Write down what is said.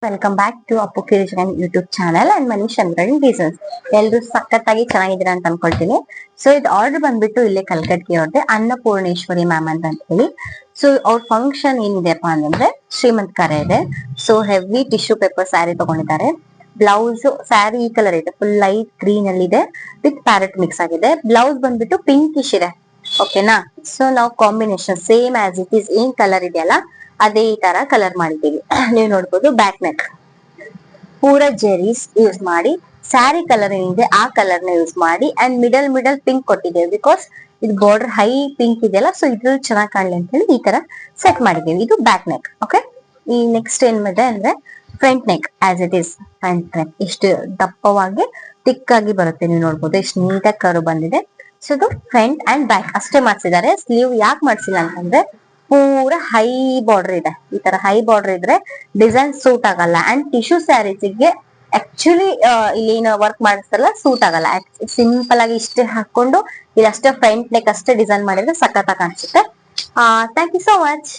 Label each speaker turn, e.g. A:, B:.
A: Welcome back to Appu ಕಿರಿಜನ್ YouTube channel and Manish ಅಂದ್ರನ್ designs. ಎಲ್ರು ಸಖತ್ತಾಗಿ ಚೆನ್ನಾಗಿದ್ದೀರಾ ಅಂತ ಅನ್ಕೊಳ್ತೀನಿ. ಸೊ ಇದು ಆರ್ಡರ್ ಬಂದ್ಬಿಟ್ಟು ಇಲ್ಲೇ ಕಲ್ಕಟ್ಗೆ ಅವ್ರದ್ದೆ ಅನ್ನಪೂರ್ಣೇಶ್ವರಿ ಮ್ಯಾಮ್ ಅಂತ ಹೇಳಿ. ಸೊ ಅವ್ರ ಫಂಕ್ಷನ್ ಏನಿದೆಪ್ಪ ಅಂತಂದ್ರೆ ಶ್ರೀಮಂತ್ ಕಾರ್ಯ ಇದೆ. So heavy tissue paper sari ತಗೊಂಡಿದ್ದಾರೆ. ಬ್ಲೌಸ್ ಸ್ಯಾರಿ ಈ ಕಲರ್ ಇದೆ, ಫುಲ್ ಲೈಟ್ ಗ್ರೀನ್ ಅಲ್ಲಿ ಇದೆ ವಿತ್ ಪ್ಯಾರೆಟ್ ಮಿಕ್ಸ್ ಆಗಿದೆ. ಬ್ಲೌಸ್ ಬಂದ್ಬಿಟ್ಟು ಪಿಂಕಿಶ್ ಇದೆ. ಓಕೆನಾ. ಸೊ ನಾವು combination same as it is ಏನ್ ಕಲರ್ ಇದೆಯಲ್ಲ ಅದೇ ಈ ತರ ಕಲರ್ ಮಾಡಿದ್ದೀವಿ. ನೀವು ನೋಡ್ಬೋದು ಬ್ಯಾಕ್ ನೆಕ್ ಪೂರಾ ಜೆರೀಸ್ ಯೂಸ್ ಮಾಡಿ, ಸ್ಯಾರಿ ಕಲರ್ ಏನಿದೆ ಆ ಕಲರ್ ನ ಯೂಸ್ ಮಾಡಿ ಅಂಡ್ ಮಿಡಲ್ ಪಿಂಕ್ ಕೊಟ್ಟಿದ್ದೇವೆ. ಬಿಕಾಸ್ ಇದು ಬಾರ್ಡರ್ ಹೈ ಪಿಂಕ್ ಇದೆಯಲ್ಲ, ಸೊ ಇದ್ರಲ್ಲಿ ಚೆನ್ನಾಗಿ ಕಾಣಲಿ ಅಂತ ಹೇಳಿ ಈ ತರ ಸೆಟ್ ಮಾಡಿದ್ದೇವೆ. ಇದು ಬ್ಯಾಕ್ ನೆಕ್. ಓಕೆ, ಈ ನೆಕ್ಸ್ಟ್ ಏನ್ ಇದೆ ಅಂದ್ರೆ front neck as it is. Front neck ಇಷ್ಟು ದಪ್ಪವಾಗಿ ತಿಕ್ ಆಗಿ ಬರುತ್ತೆ. ನೀವು ನೋಡ್ಬೋದು ಎಷ್ಟು ನೀಟಾಗಿ ಕರು ಬಂದಿದೆ. ಸೊ ಇದು ಫ್ರಂಟ್ ಅಂಡ್ ಬ್ಯಾಕ್ ಅಷ್ಟೇ ಮಾಡ್ಸಿದ್ದಾರೆ. ಸ್ಲೀವ್ ಯಾಕೆ ಮಾಡ್ಸಿಲ್ಲ ಅಂತಂದ್ರೆ ಪೂರಾ ಹೈ ಬಾರ್ಡರ್ ಇದೆ. ಈ ತರ ಹೈ ಬಾರ್ಡರ್ ಇದ್ರೆ ಡಿಸೈನ್ ಸೂಟ್ ಆಗಲ್ಲ. ಅಂಡ್ ಟಿಶ್ಯೂ ಸ್ಯಾರೀಸ್ಗೆ ಆಕ್ಚುಲಿ ಇಲ್ಲಿ ವರ್ಕ್ ಮಾಡಿಸ್ತಾರಲ್ಲ ಸೂಟ್ ಆಗಲ್ಲ. ಸಿಂಪಲ್ ಆಗಿ ಇಷ್ಟೇ ಹಾಕೊಂಡು ಇಲ್ಲಷ್ಟೇ ಫ್ರಂಟ್ ನೆಕ್ ಅಷ್ಟೇ ಡಿಸೈನ್ ಮಾಡಿದ್ರೆ ಸಖತ್ತಾಗಿ ಕಾಣಿಸುತ್ತೆ. Thank you so much.